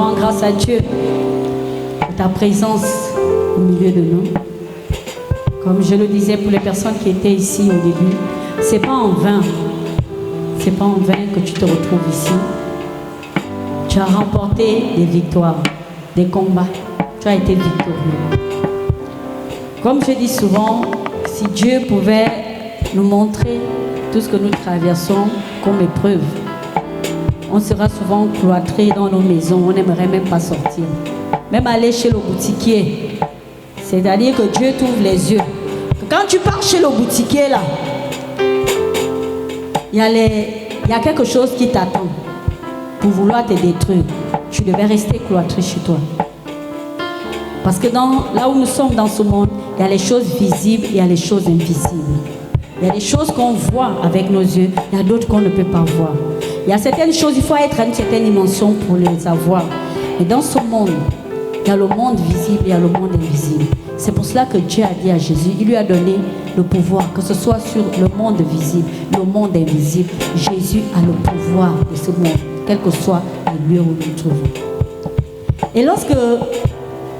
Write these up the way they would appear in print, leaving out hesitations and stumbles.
rends grâce à Dieu pour ta présence au milieu de nous. Comme je le disais pour les personnes qui étaient ici au début, c'est pas en vain. C'est pas en vain que tu te retrouves ici. Tu as remporté des victoires, des combats. Tu as été victorieux. Comme je dis souvent, si Dieu pouvait nous montrer tout ce que nous traversons comme épreuve, on sera souvent cloîtrés dans nos maisons, on n'aimerait même pas sortir. Même aller chez le boutiquier. C'est-à-dire que Dieu t'ouvre les yeux. Quand tu pars chez le boutiquier, là, il y a quelque chose qui t'attend pour vouloir te détruire. Tu devais rester cloîtré chez toi. Parce que là où nous sommes dans ce monde, il y a les choses visibles, il y a les choses invisibles. Il y a des choses qu'on voit avec nos yeux, il y a d'autres qu'on ne peut pas voir. Il y a certaines choses, il faut être à une certaine dimension pour les avoir. Et dans ce monde, il y a le monde visible, il y a le monde invisible. C'est pour cela que Dieu a dit à Jésus, il lui a donné le pouvoir, que ce soit sur le monde visible, le monde invisible. Jésus a le pouvoir de ce monde, quel que soit le lieu où nous nous trouvons. Et lorsque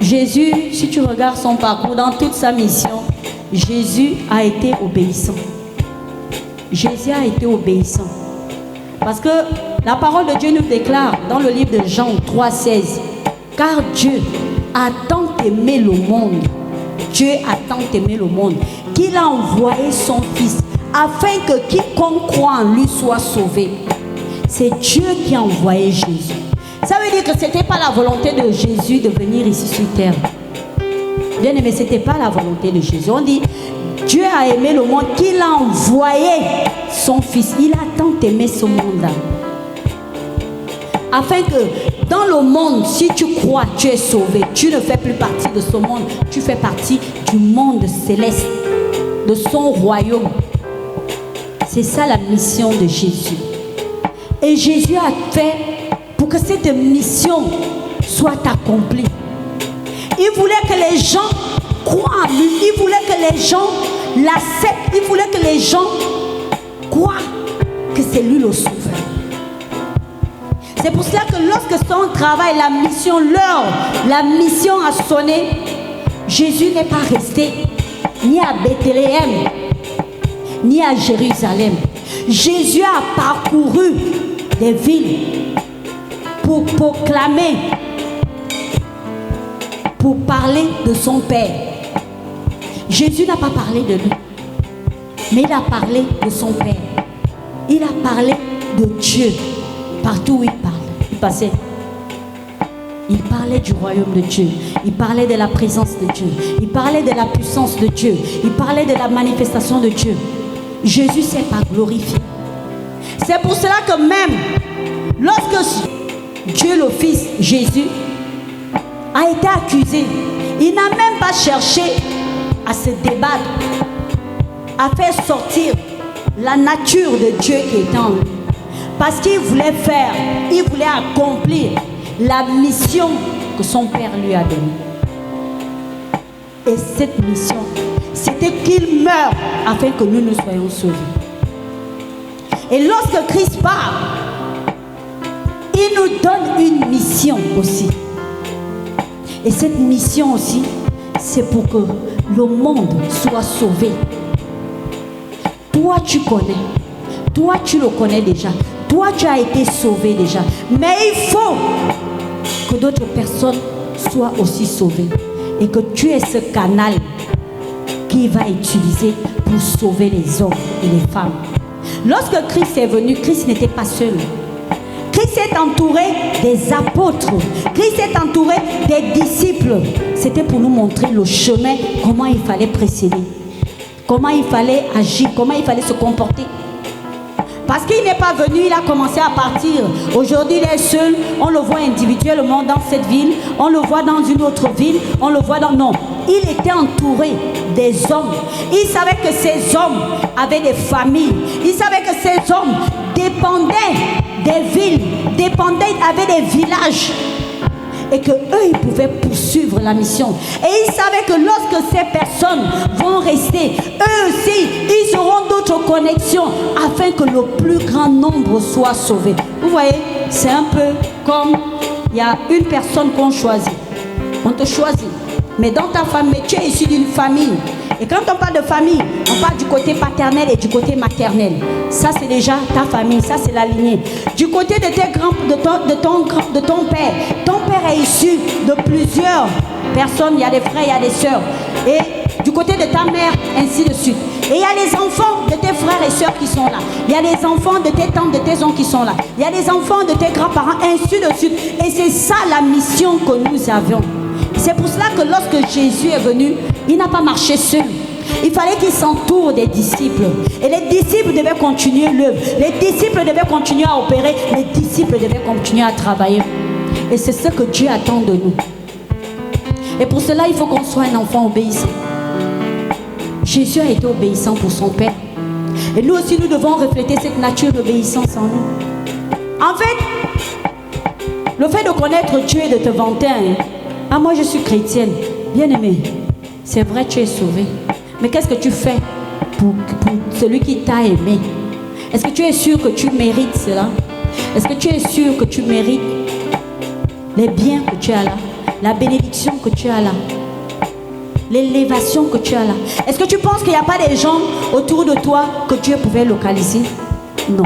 Jésus, si tu regardes son parcours dans toute sa mission, Jésus a été obéissant. Jésus a été obéissant. Parce que la parole de Dieu nous déclare dans le livre de Jean 3,16, car Dieu a tant aimé le monde, Dieu a tant aimé le monde, qu'il a envoyé son Fils, afin que quiconque croit en lui soit sauvé. C'est Dieu qui a envoyé Jésus. Ça veut dire que ce n'était pas la volonté de Jésus de venir ici sur terre. Bien aimé, ce n'était pas la volonté de Jésus. On dit, Dieu a aimé le monde, qu'il a envoyé son Fils. Il a tant aimé ce monde-là. Afin que dans le monde, si tu crois, tu es sauvé. Tu ne fais plus partie de ce monde. Tu fais partie du monde céleste, de son royaume. C'est ça la mission de Jésus. Et Jésus a fait pour que cette mission soit accomplie. Il voulait que les gens croient en lui. Il voulait que les gens l'acceptent. Il voulait que les gens croient que c'est lui le sauveur. C'est pour cela que lorsque son travail, la mission a sonné, Jésus n'est pas resté ni à Bethléem, ni à Jérusalem. Jésus a parcouru des villes pour proclamer, pour parler de son Père. Jésus n'a pas parlé de lui, mais il a parlé de son Père. Il a parlé de Dieu partout où il passait. Il parlait du royaume de Dieu. Il parlait de la présence de Dieu. Il parlait de la puissance de Dieu. Il parlait de la manifestation de Dieu. Jésus s'est pas glorifié. C'est pour cela que même lorsque Dieu le Fils, Jésus, a été accusé, il n'a même pas cherché à se débattre, à faire sortir la nature de Dieu qui est en lui. Parce qu'il voulait faire, il voulait accomplir la mission que son Père lui a donnée. Et cette mission, c'était qu'il meure afin que nous soyons sauvés. Et lorsque Christ part, il nous donne une mission aussi. Et cette mission aussi, c'est pour que le monde soit sauvé. Toi, tu connais. Toi, tu le connais déjà. Toi, tu as été sauvé déjà. Mais il faut que d'autres personnes soient aussi sauvées. Et que tu aies ce canal qui va utiliser pour sauver les hommes et les femmes. Lorsque Christ est venu, Christ n'était pas seul. Christ est entouré des apôtres. Christ est entouré des disciples. C'était pour nous montrer le chemin, comment il fallait précéder, comment il fallait agir, comment il fallait se comporter. Parce qu'il n'est pas venu, il a commencé à partir. Aujourd'hui, il est seul. On le voit individuellement dans cette ville. On le voit dans une autre ville. On le voit dans... Non, il était entouré des hommes. Il savait que ces hommes avaient des familles. Il savait que ces hommes dépendaient des villes, avaient des villages. Et que eux, ils pouvaient poursuivre la mission. Et ils savaient que lorsque ces personnes vont rester, eux aussi, ils auront d'autres connexions afin que le plus grand nombre soit sauvé. Vous voyez, c'est un peu comme il y a une personne qu'on choisit. On te choisit. Mais dans ta famille, tu es issu d'une famille. Et quand on parle de famille, on parle du côté paternel et du côté maternel. Ça, c'est déjà ta famille, ça, c'est la lignée. Du côté de ton père, ton père est issu de plusieurs personnes. Il y a des frères, il y a des sœurs. Et du côté de ta mère, ainsi de suite. Et il y a les enfants de tes frères et sœurs qui sont là. Il y a les enfants de tes tantes, de tes oncles qui sont là. Il y a les enfants de tes grands-parents, ainsi de suite. Et c'est ça la mission que nous avions. C'est pour cela que lorsque Jésus est venu, il n'a pas marché seul. Il fallait qu'il s'entoure des disciples. Et les disciples devaient continuer l'œuvre. Les disciples devaient continuer à opérer. Les disciples devaient continuer à travailler. Et c'est ce que Dieu attend de nous. Et pour cela, il faut qu'on soit un enfant obéissant. Jésus a été obéissant pour son Père. Et nous aussi, nous devons refléter cette nature d'obéissance en nous. En fait, le fait de connaître Dieu et de te vanter, ah, moi je suis chrétienne, bien aimé, c'est vrai, tu es sauvé. Mais qu'est-ce que tu fais pour celui qui t'a aimé? Est-ce que tu es sûr que tu mérites cela? Est-ce que tu es sûr que tu mérites les biens que tu as là, la bénédiction que tu as là, l'élévation que tu as là? Est-ce que tu penses qu'il n'y a pas des gens autour de toi que Dieu pouvait localiser? Non.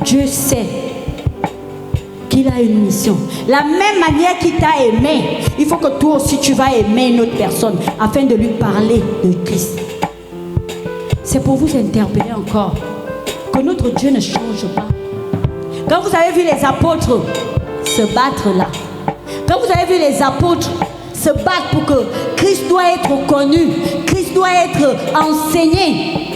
Dieu sait qu'il a une mission. La même manière qu'il t'a aimé, il faut que toi aussi tu vas aimer une autre personne afin de lui parler de Christ. C'est pour vous interpeller encore que notre Dieu ne change pas. Quand vous avez vu les apôtres se battre là, quand vous avez vu les apôtres se battre pour que Christ doit être connu, Christ doit être enseigné,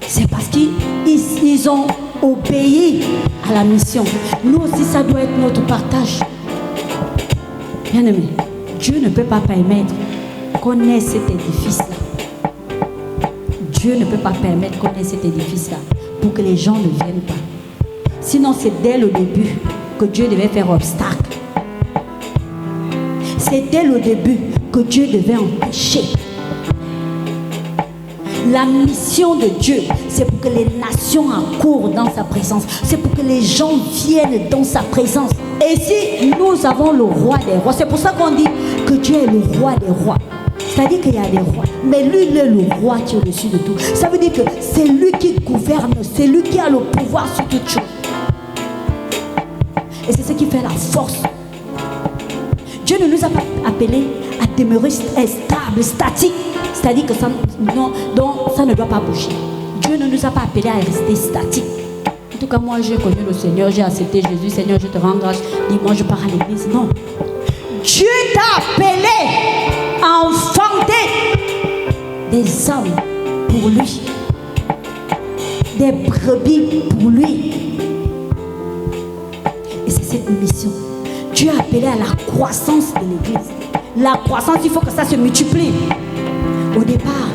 c'est parce qu'ils ont obéi à la mission. Nous aussi, ça doit être notre partage. Bien aimé, Dieu ne peut pas permettre qu'on ait cet édifice-là. Dieu ne peut pas permettre qu'on ait cet édifice-là pour que les gens ne viennent pas. Sinon, c'est dès le début que Dieu devait faire obstacle. C'est dès le début que Dieu devait empêcher. La mission de Dieu, c'est pour que les nations accourent dans sa présence. C'est pour que les gens viennent dans sa présence. Et si nous avons le roi des rois, c'est pour ça qu'on dit que Dieu est le roi des rois. C'est-à-dire qu'il y a des rois, mais lui, il est le roi qui est au-dessus de tout. Ça veut dire que c'est lui qui gouverne, c'est lui qui a le pouvoir sur toute chose. Et c'est ce qui fait la force. Dieu ne nous a pas appelés à demeurer stable, statique. C'est-à-dire que ça ne doit pas bouger. Dieu ne nous a pas appelés à rester statiques. En tout cas, moi, j'ai connu le Seigneur, j'ai accepté Jésus. Seigneur, je te rends grâce. Dis-moi, je pars à l'église. Non. Dieu t'a appelé à enfanter des âmes pour lui. Des brebis pour lui. Et c'est cette mission. Dieu a appelé à la croissance de l'église. La croissance, il faut que ça se multiplie. Au départ,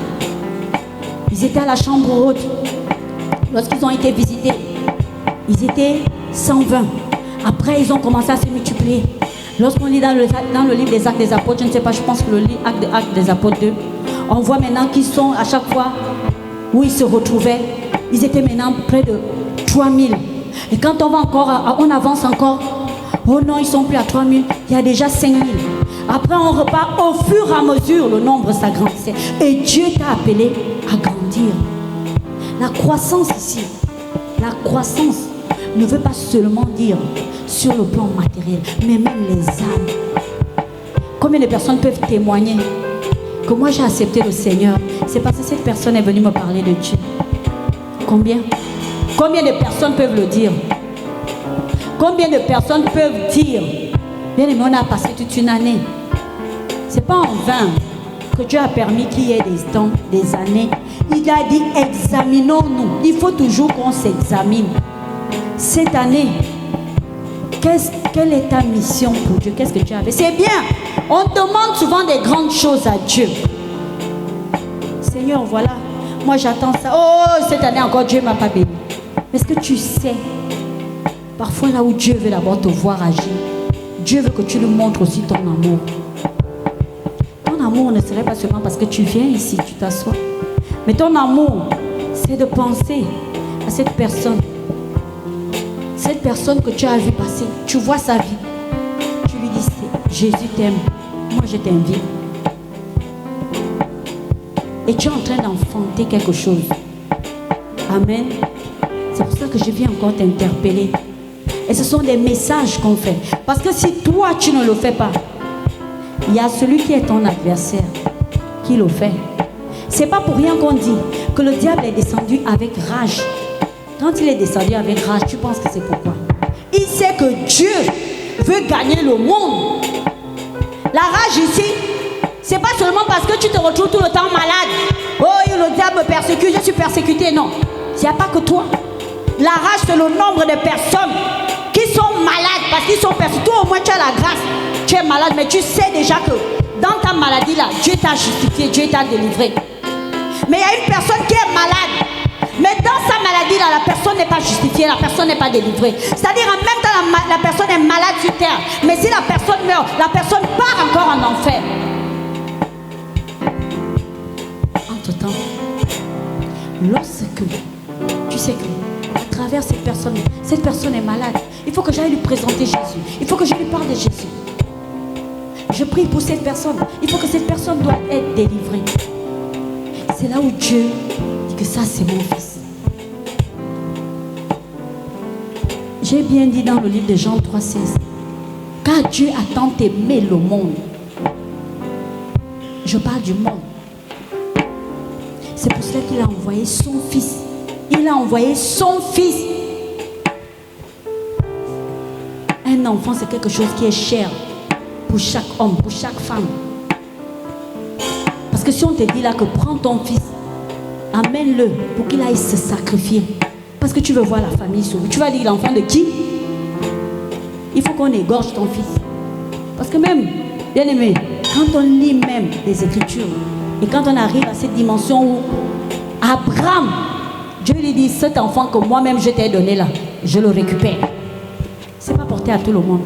ils étaient à la chambre haute. Lorsqu'ils ont été visités, ils étaient 120. Après, ils ont commencé à se multiplier. Lorsqu'on lit dans le livre des Actes des Apôtres, je ne sais pas, je pense que le livre Actes des Apôtres 2, on voit maintenant qu'ils sont à chaque fois où ils se retrouvaient, ils étaient maintenant près de 3000. Et quand on va encore, on avance encore, oh non, ils ne sont plus à 3000, il y a déjà 5000. Après, on repart. Au fur et à mesure, le nombre s'agrandissait. Et Dieu t'a appelé à grandir. La croissance ici, la croissance ne veut pas seulement dire sur le plan matériel, mais même les âmes. Combien de personnes peuvent témoigner que moi j'ai accepté le Seigneur? C'est parce que cette personne est venue me parler de Dieu. Combien? Combien de personnes peuvent le dire? Combien de personnes peuvent dire, bien aimé, on a passé toute une année. C'est pas en vain que Dieu a permis qu'il y ait des temps, des années. Il a dit, examinons-nous. Il faut toujours qu'on s'examine. Cette année, quelle est ta mission pour Dieu? Qu'est-ce que tu as fait? C'est bien. On demande souvent des grandes choses à Dieu. Seigneur, voilà, moi j'attends ça. Oh, cette année encore, Dieu ne m'a pas béni. Est-ce que tu sais, parfois là où Dieu veut d'abord te voir agir, Dieu veut que tu lui montres aussi ton amour. Ton amour ne serait pas seulement parce que tu viens ici, tu t'assois. Mais ton amour, c'est de penser à cette personne personne que tu as vu passer, tu vois sa vie, tu lui dis, Jésus t'aime, moi je t'invite. Et tu es en train d'enfanter quelque chose. Amen. C'est pour ça que je viens encore t'interpeller. Et ce sont des messages qu'on fait. Parce que si toi tu ne le fais pas, il y a celui qui est ton adversaire qui le fait. C'est pas pour rien qu'on dit que le diable est descendu avec rage. Quand il est descendu avec rage, tu penses que c'est pourquoi? Il sait que Dieu veut gagner le monde. La rage ici, c'est pas seulement parce que tu te retrouves tout le temps malade. Oh, le diable me persécute, je suis persécuté. Non, il n'y a pas que toi. La rage, c'est le nombre de personnes qui sont malades parce qu'ils sont persécutés. Toi, au moins, tu as la grâce. Tu es malade, mais tu sais déjà que dans ta maladie là, Dieu t'a justifié, Dieu t'a délivré. Mais il y a une personne qui est malade. Mais dans sa maladie là, la personne n'est pas justifiée, la personne n'est pas délivrée. C'est-à-dire en même temps, la personne est malade sur terre. Mais si la personne meurt, la personne part encore en enfer. Entre-temps, lorsque tu sais que à travers cette personne est malade, il faut que j'aille lui présenter Jésus. Il faut que je lui parle de Jésus. Je prie pour cette personne. Il faut que cette personne doit être délivrée. C'est là où Dieu dit que ça c'est mon fils. J'ai bien dit dans le livre de Jean 3,16, car Dieu a tant aimé le monde. Je parle du monde. C'est pour cela qu'il a envoyé son fils. Il a envoyé son fils. Un enfant, c'est quelque chose qui est cher pour chaque homme, pour chaque femme. Parce que si on te dit là que prends ton fils, amène-le pour qu'il aille se sacrifier. Parce que tu veux voir la famille sauvée. Tu vas dire l'enfant de qui? Il faut qu'on égorge ton fils. Parce que même, bien aimé, quand on lit même les Écritures, et quand on arrive à cette dimension où Abraham, Dieu lui dit, cet enfant que moi-même je t'ai donné là, je le récupère. C'est pas porté à tout le monde.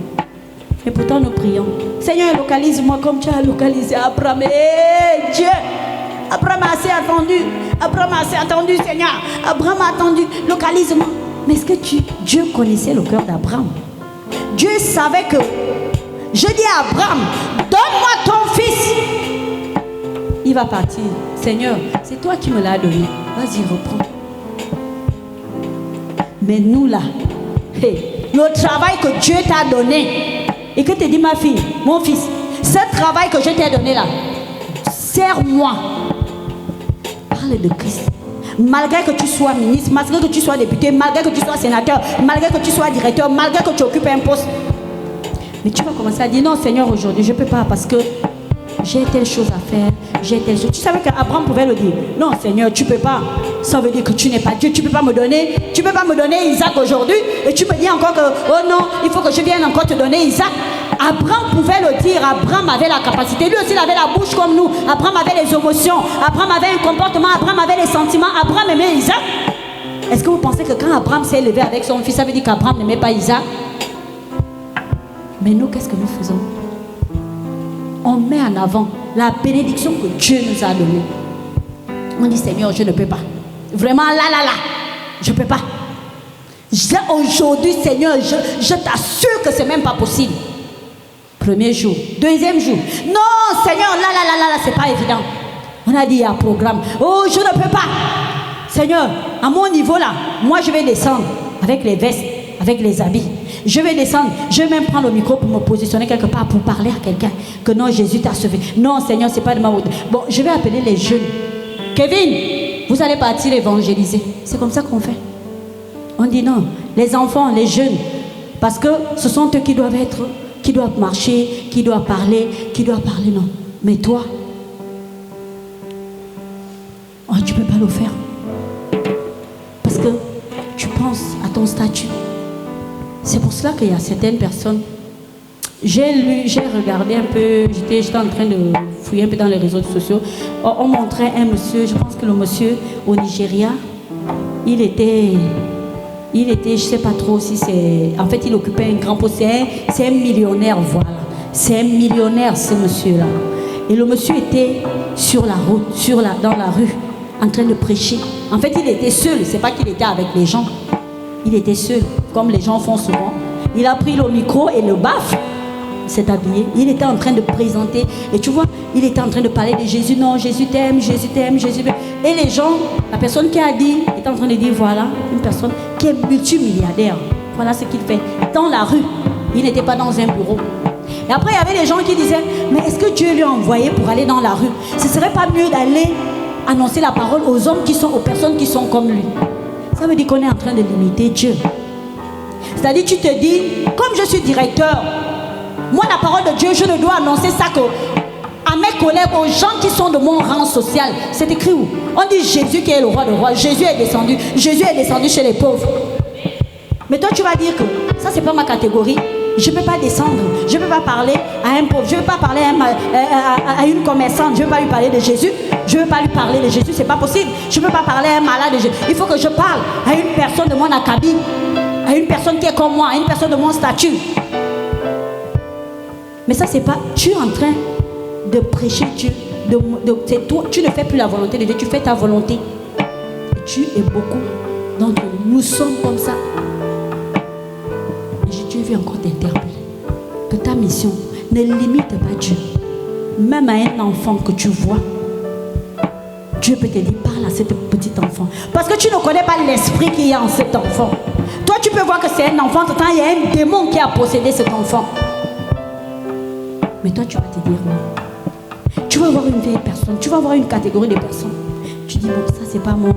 Et pourtant nous prions. Seigneur, localise-moi comme tu as localisé Abraham. Et Dieu, Abraham a assez attendu. Abraham a assez attendu, Seigneur. Abraham a attendu. Localise-moi. Mais est-ce que Dieu connaissait le cœur d'Abraham? Dieu savait que je dis à Abraham, donne-moi ton fils. Il va partir. Seigneur, c'est toi qui me l'as donné. Vas-y, reprends. Mais nous là, le travail que Dieu t'a donné, et que te dit ma fille, mon fils, ce travail que je t'ai donné là, sers-moi. Parle de Christ. Malgré que tu sois ministre, malgré que tu sois député, malgré que tu sois sénateur, malgré que tu sois directeur, malgré que tu occupes un poste. Mais tu vas commencer à dire, non Seigneur, aujourd'hui je ne peux pas parce que j'ai telle chose à faire, j'ai telle chose. Tu savais qu'Abraham pouvait le dire. Non Seigneur, tu ne peux pas. Ça veut dire que tu n'es pas Dieu. Tu ne peux pas me donner. Tu peux pas me donner Isaac aujourd'hui. Et tu me dis encore que, oh non, il faut que je vienne encore te donner Isaac. Abraham pouvait le dire. Abraham avait la capacité. Lui aussi, il avait la bouche comme nous. Abraham avait les émotions. Abraham avait un comportement. Abraham avait les sentiments. Abraham aimait Isaac. Est-ce que vous pensez que quand Abraham s'est élevé avec son fils, ça veut dire qu'Abraham n'aimait pas Isaac? Mais nous, qu'est-ce que nous faisons? On met en avant la bénédiction que Dieu nous a donnée. On dit, Seigneur, je ne peux pas. Vraiment, là, je ne peux pas. Aujourd'hui, Seigneur, je t'assure que ce n'est même pas possible. Premier jour. Deuxième jour. Non, Seigneur, là, ce n'est pas évident. On a dit, il y a un programme. Oh, je ne peux pas. Seigneur, à mon niveau là, moi je vais descendre avec les vestes, avec les habits. Je vais descendre, je vais même prendre le micro pour me positionner quelque part pour parler à quelqu'un. Que non, Jésus t'a sauvé. Non, Seigneur, ce n'est pas de ma route. Bon, je vais appeler les jeunes. Kevin, vous allez partir évangéliser. C'est comme ça qu'on fait. On dit non, les enfants, les jeunes, parce que ce sont eux qui doivent être, qui doivent marcher, qui doivent parler, non. Mais toi, oh, tu ne peux pas le faire. Parce que tu penses à ton statut. C'est pour cela qu'il y a certaines personnes. J'ai lu, j'ai regardé un peu, j'étais en train de fouiller un peu dans les réseaux sociaux. On montrait un monsieur, je pense que le monsieur au Nigeria, il était, je ne sais pas trop si c'est... En fait, il occupait un grand poste. C'est un millionnaire, voilà. C'est un millionnaire, ce monsieur-là. Et le monsieur était sur la route, dans la rue, en train de prêcher. En fait, il était seul, c'est pas qu'il était avec les gens. Il était seul, comme les gens font souvent. Il a pris le micro et le baf. S'est habillé. Il était en train de présenter. Et tu vois, il était en train de parler de Jésus. Non, Jésus t'aime, Jésus t'aime, Jésus t'aime. Et les gens, la personne qui a dit, est en train de dire, voilà, une personne qui est multimilliardaire. Voilà ce qu'il fait. Dans la rue. Il n'était pas dans un bureau. Et après, il y avait des gens qui disaient, mais est-ce que Dieu lui a envoyé pour aller dans la rue? Ce ne serait pas mieux d'aller annoncer la parole aux hommes qui sont, aux personnes qui sont comme lui? Ça veut dire qu'on est en train de limiter Dieu. C'est-à-dire, tu te dis, comme je suis directeur, moi, la parole de Dieu, je ne dois annoncer ça à mes collègues, aux gens qui sont de mon rang social. C'est écrit où? On dit Jésus qui est le roi de rois. Jésus est descendu. Jésus est descendu chez les pauvres. Mais toi, tu vas dire que ça, c'est pas ma catégorie. Je ne peux pas descendre. Je ne peux pas parler à un pauvre. Je ne peux pas parler à une commerçante. Je ne peux pas lui parler de Jésus. Je ne veux pas lui parler de Jésus. C'est pas possible. Je ne peux pas parler à un malade de Jésus. Il faut que je parle à une personne de mon acabit, à une personne qui est comme moi, à une personne de mon statut. Mais ça, c'est pas... Tu es en train de prêcher Dieu. C'est toi, tu ne fais plus la volonté de Dieu, tu fais ta volonté. Et tu es beaucoup d'entre nous. Nous sommes comme ça. Et Dieu veut encore t'interpeller. Que ta mission ne limite pas Dieu. Même à un enfant que tu vois, Dieu peut te dire, parle à cet petit enfant. Parce que tu ne connais pas l'esprit qu'il y a en cet enfant. Toi, tu peux voir que c'est un enfant. Pourtant, il y a un démon qui a possédé cet enfant. Mais toi, tu vas te dire non. Tu vas voir une vieille personne, tu vas voir une catégorie de personnes. Tu dis, bon, ça, c'est pas mon...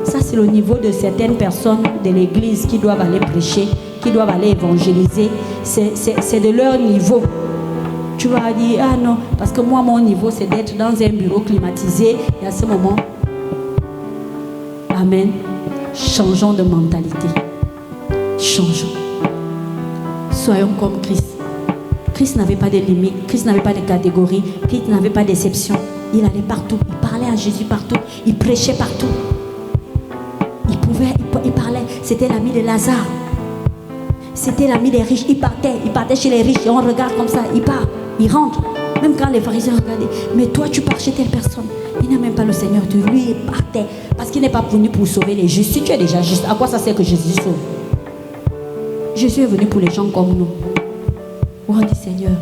Ça, c'est le niveau de certaines personnes de l'église qui doivent aller prêcher, qui doivent aller évangéliser. C'est de leur niveau. Tu vas dire, ah non, parce que moi, mon niveau, c'est d'être dans un bureau climatisé. Et à ce moment, amen, changeons de mentalité. Changeons. Soyons comme Christ. Christ n'avait pas de limites, Christ n'avait pas de catégories, Christ n'avait pas d'exception. Il allait partout, il parlait à Jésus partout, il prêchait partout. Il parlait, c'était l'ami de Lazare. C'était l'ami des riches, il partait chez les riches et on regarde comme ça, il part, il rentre. Même quand les pharisiens regardaient, mais toi tu pars chez telle personne, il n'a même pas le Seigneur de lui, il partait. Parce qu'il n'est pas venu pour sauver les justes. Si tu es déjà juste, à quoi ça sert que Jésus sauve? Jésus est venu pour les gens comme nous. Où on dit Seigneur,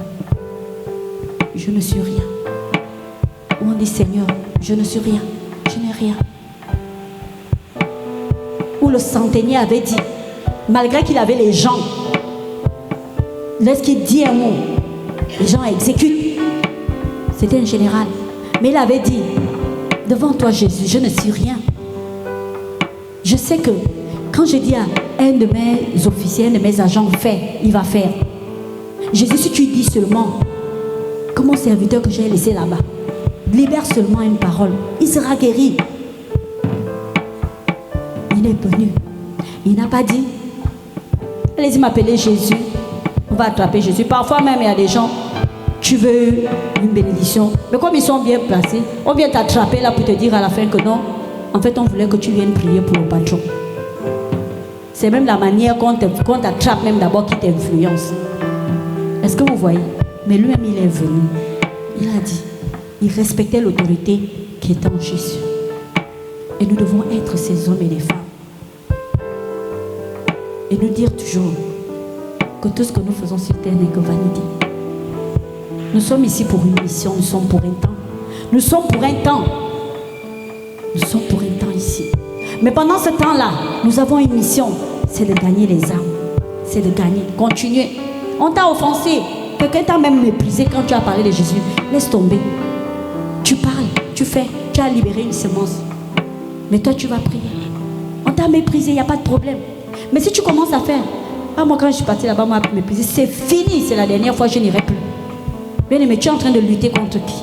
je ne suis rien. Où on dit Seigneur, je ne suis rien, je n'ai rien. Où le centenier avait dit, malgré qu'il avait les gens, lorsqu'il dit un mot, les gens exécutent. C'était un général. Mais il avait dit, devant toi Jésus, je ne suis rien. Je sais que quand je dis à un de mes officiers, un de mes agents, fais, il va faire. Jésus, si tu dis seulement que mon serviteur que j'ai laissé là-bas, libère seulement une parole, il sera guéri. Il est venu. Il n'a pas dit, allez-y m'appeler Jésus, on va attraper Jésus. Parfois même, il y a des gens, tu veux une bénédiction, mais comme ils sont bien placés, on vient t'attraper là pour te dire à la fin que non, en fait, on voulait que tu viennes prier pour le patron. C'est même la manière qu'on t'attrape même d'abord qui t'influence. Est-ce que vous voyez? Mais lui-même, il est venu. Il a dit, il respectait l'autorité qui est en Jésus. Et nous devons être ces hommes et les femmes. Et nous dire toujours que tout ce que nous faisons sur terre n'est que vanité. Nous sommes ici pour une mission, nous sommes pour un temps. Nous sommes pour un temps. Nous sommes pour un temps ici. Mais pendant ce temps-là, nous avons une mission. C'est de gagner les âmes. C'est de gagner, continuer. On t'a offensé. Quelqu'un t'a même méprisé quand tu as parlé de Jésus. Laisse tomber. Tu parles, tu fais. Tu as libéré une semence. Mais toi, tu vas prier. On t'a méprisé, il n'y a pas de problème. Mais si tu commences à faire, ah, moi quand je suis partie là-bas, on m'a méprisé. C'est fini, c'est la dernière fois, je n'irai plus. Bien aimé, tu es en train de lutter contre qui?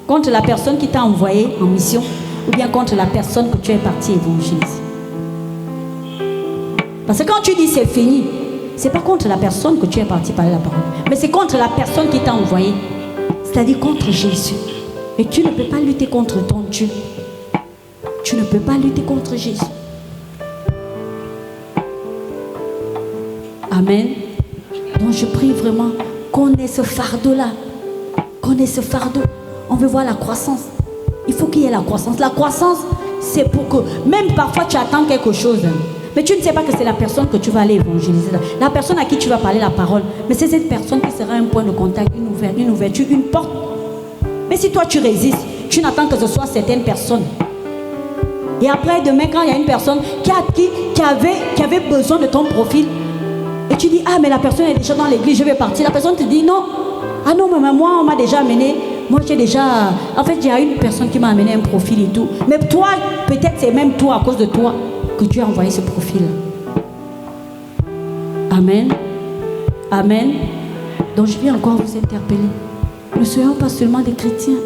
Contre la personne qui t'a envoyé en mission ou bien contre la personne que tu es parti évangéliser? Parce que quand tu dis c'est fini, c'est pas contre la personne que tu es parti parler la parole, mais c'est contre la personne qui t'a envoyé, c'est-à-dire contre Jésus. Et tu ne peux pas lutter contre ton Dieu. Tu ne peux pas lutter contre Jésus. Amen. Donc je prie vraiment qu'on ait ce fardeau-là. Qu'on ait ce fardeau. On veut voir la croissance. Il faut qu'il y ait la croissance. La croissance, c'est pour que, même parfois tu attends quelque chose. Mais tu ne sais pas que c'est la personne que tu vas aller évangéliser. La personne à qui tu vas parler la parole. Mais c'est cette personne qui sera un point de contact, une ouverture, une porte. Mais si toi tu résistes, tu n'attends que ce soit certaines personnes. Et après, demain, quand il y a une personne qui avait besoin de ton profil, et tu dis, ah, mais la personne est déjà dans l'église, je vais partir. La personne te dit, non. Ah non, mais moi, on m'a déjà amené. Moi, j'ai déjà... En fait, il y a une personne qui m'a amené un profil et tout. Mais toi, peut-être c'est même toi, à cause de toi, que tu as envoyé ce profil. Amen. Amen. Donc, je viens encore vous interpeller. Ne soyons pas seulement des chrétiens.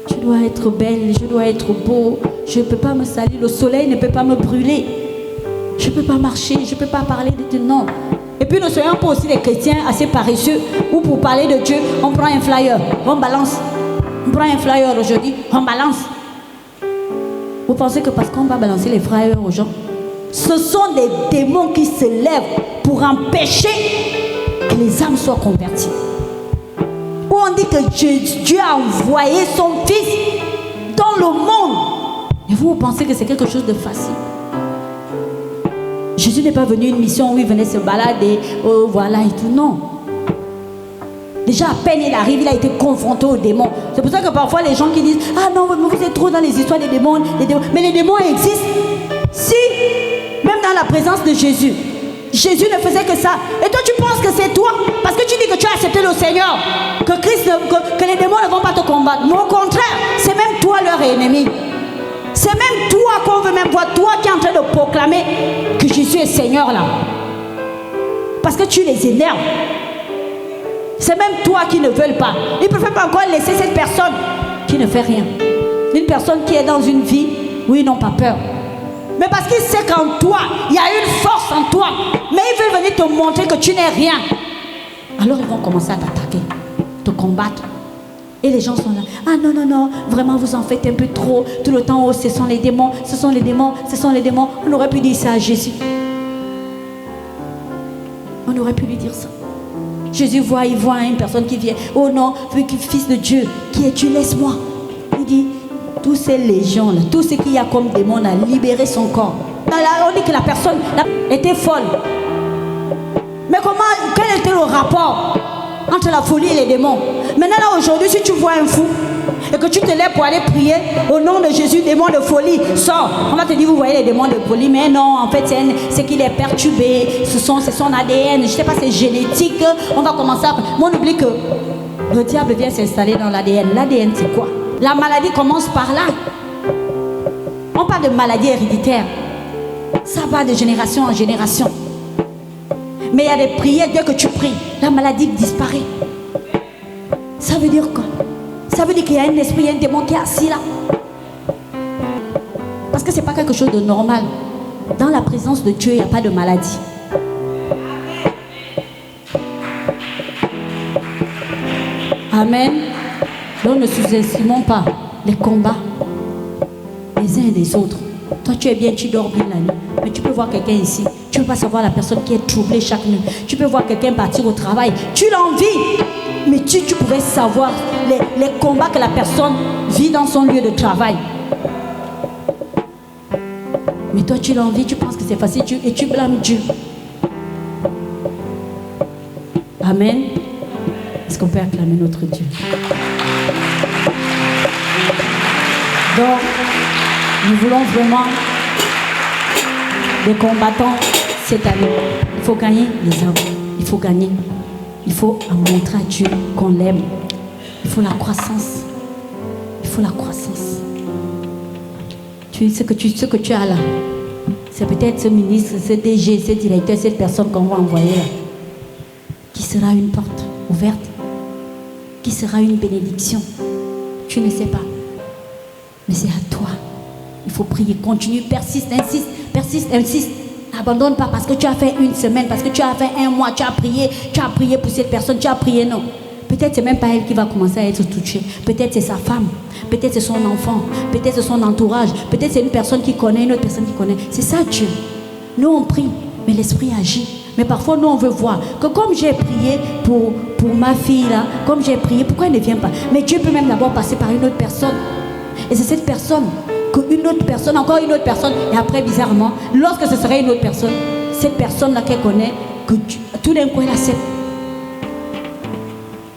Je dois être belle, je dois être beau. Je ne peux pas me salir. Le soleil ne peut pas me brûler. Je ne peux pas marcher, je ne peux pas parler de Dieu. Non. Et puis, ne soyons pas aussi des chrétiens assez paresseux où pour parler de Dieu, on prend un flyer, on balance. On prend un flyer aujourd'hui, on balance. Vous pensez que parce qu'on va balancer les flyers aux gens, ce sont des démons qui se lèvent pour empêcher que les âmes soient converties. Où on dit que Dieu a envoyé son Fils dans le monde. Et vous pensez que c'est quelque chose de facile. Jésus n'est pas venu une mission où il venait se balader, oh voilà et tout, non. Déjà à peine il arrive, il a été confronté aux démons. C'est pour ça que parfois les gens qui disent, ah non, vous êtes trop dans les histoires des démons, mais les démons existent. Si, même dans la présence de Jésus, Jésus ne faisait que ça. Et toi tu penses que c'est toi, parce que tu dis que tu as accepté le Seigneur, que les démons ne vont pas te combattre. Mais au contraire, c'est même toi leur ennemi. C'est même toi qu'on veut même voir, toi qui es en train de proclamer que Jésus est Seigneur là. Parce que tu les énerves. C'est même toi qui ne veulent pas. Ils ne peuvent pas encore laisser cette personne qui ne fait rien. Une personne qui est dans une vie où ils n'ont pas peur. Mais parce qu'ils savent qu'en toi, il y a une force en toi. Mais ils veulent venir te montrer que tu n'es rien. Alors ils vont commencer à t'attaquer, te combattre. Et les gens sont là. Ah non, non, non, vraiment vous en faites un peu trop. Tout le temps, oh, ce sont les démons, ce sont les démons, ce sont les démons. On aurait pu dire ça à Jésus. On aurait pu lui dire ça. Jésus il voit une personne qui vient. Oh non, fils de Dieu, qui es-tu? Laisse-moi. Il dit, tous ces légions là, tout ce qu'il y a comme démon a libéré son corps. Là, on dit que la personne était folle. Mais quel était le rapport entre la folie et les démons? Maintenant là aujourd'hui, si tu vois un fou et que tu te lèves pour aller prier au nom de Jésus, démon de folie, sors. On va te dire, vous voyez les démons de folie, mais non, en fait c'est qu'il est perturbé, c'est son ADN, je ne sais pas, c'est génétique. On va commencer à... Mais on oublie que le diable vient s'installer dans l'ADN. L'ADN c'est quoi? La maladie commence par là. On parle de maladie héréditaire. Ça va de génération en génération. Mais il y a des prières, dès que tu pries, la maladie disparaît. Ça veut dire quoi? Ça veut dire qu'il y a un esprit, il y a un démon qui est assis là. Parce que ce n'est pas quelque chose de normal. Dans la présence de Dieu, il n'y a pas de maladie. Amen. Donc ne sous-estimons pas les combats les uns et des autres. Toi tu es bien, tu dors bien la nuit. Mais tu peux voir quelqu'un ici. Tu ne peux pas savoir la personne qui est troublée chaque nuit. Tu peux voir quelqu'un partir au travail. Tu l'envies. Mais tu pouvais savoir les combats que la personne vit dans son lieu de travail. Mais toi tu l'envies, tu penses que c'est facile et tu blâmes Dieu. Amen. Est-ce qu'on peut acclamer notre Dieu? Donc, nous voulons vraiment des combattants cette année. Il faut gagner les âmes. Il faut gagner. Il faut montrer à Dieu qu'on l'aime. Il faut la croissance. Il faut la croissance. Ce que tu as là, c'est peut-être ce ministre, ce DG, ce directeur, cette personne qu'on va envoyer là, qui sera une porte ouverte, qui sera une bénédiction. Tu ne sais pas. Mais c'est à toi. Il faut prier, continue, persiste, insiste, persiste, insiste. N'abandonne pas parce que tu as fait une semaine, parce que tu as fait un mois, tu as prié pour cette personne, tu as prié, non. Peut-être c'est même pas elle qui va commencer à être touchée. Peut-être c'est sa femme, peut-être c'est son enfant, peut-être c'est son entourage, peut-être c'est une personne qui connaît, une autre personne qui connaît. C'est ça Dieu. Nous on prie, mais l'esprit agit. Mais parfois nous on veut voir que comme j'ai prié pour ma fille là, comme j'ai prié, pourquoi elle ne vient pas? Mais Dieu peut même d'abord passer par une autre personne. Et c'est cette personne qu'une autre personne, encore une autre personne, et après bizarrement, lorsque ce serait une autre personne, cette personne-là qu'elle connaît, que tout d'un coup elle accepte.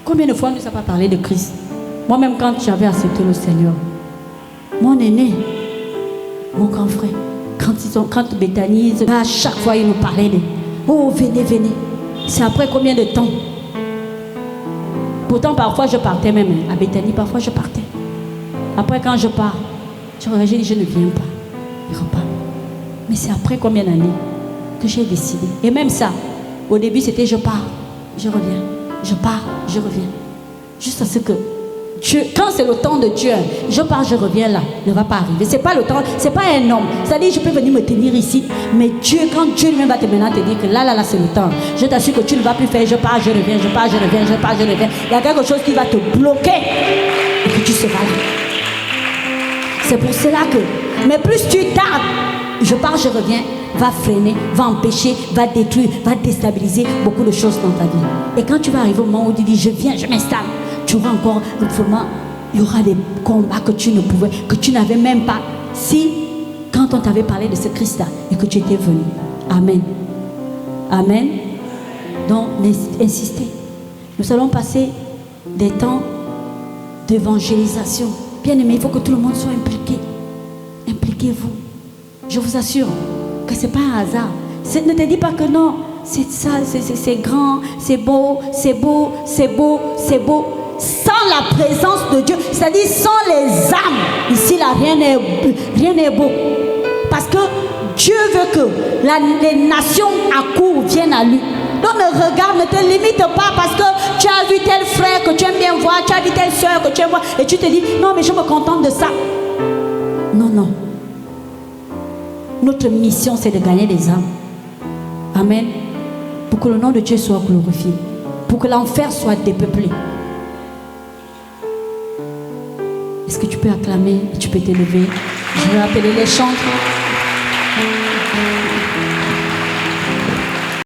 Combien de fois on ne nous a pas parlé de Christ? Moi-même quand j'avais accepté le Seigneur, mon aîné, mon grand frère, quand Bethany, à chaque fois il nous parlait de oh venez, venez. C'est après combien de temps? Pourtant parfois je partais même à Bethany, parfois je partais. Après quand je pars, j'ai dit je ne viens pas. Il repart. Mais c'est après combien d'années que j'ai décidé. Et même ça, au début c'était je pars, je reviens. Je pars, je reviens. Juste à ce que Dieu, quand c'est le temps de Dieu, je pars, je reviens là, ne va pas arriver. C'est pas le temps, c'est pas un homme. C'est-à-dire, je peux venir me tenir ici, mais Dieu, quand Dieu lui-même va te maintenant te dire que là, c'est le temps. Je t'assure que tu ne vas plus faire, je pars, je reviens, je pars, je reviens, je pars, je reviens. Il y a quelque chose qui va te bloquer et que tu seras là. C'est pour cela que, mais plus tu tardes, je pars, je reviens, va freiner, va empêcher, va détruire, va déstabiliser beaucoup de choses dans ta vie. Et quand tu vas arriver au moment où tu dis je viens, je m'installe, tu auras encore vraiment, il y aura des combats que tu ne pouvais, que tu n'avais même pas si quand on t'avait parlé de ce Christ-là et que tu étais venu. Amen. Amen. Donc insistez. Nous allons passer des temps d'évangélisation. Bien aimé, il faut que tout le monde soit impliqué. Impliquez-vous. Je vous assure que ce n'est pas un hasard. Ne te dis pas que non, c'est ça, c'est grand, c'est beau, c'est beau, c'est beau, c'est beau. Sans la présence de Dieu, c'est-à-dire sans les âmes, ici là, rien n'est beau. Parce que Dieu veut que les nations accourent, viennent à lui. Donc ne regarde, ne te limite pas parce que tu as vu tel frère que tu aimes bien voir, tu as vu telle soeur que tu aimes voir, et tu te dis, non mais je me contente de ça. Non, non. Notre mission, c'est de gagner des âmes. Amen. Pour que le nom de Dieu soit glorifié. Pour que l'enfer soit dépeuplé. Est-ce que tu peux acclamer et tu peux t'élever? Je vais appeler les chantres.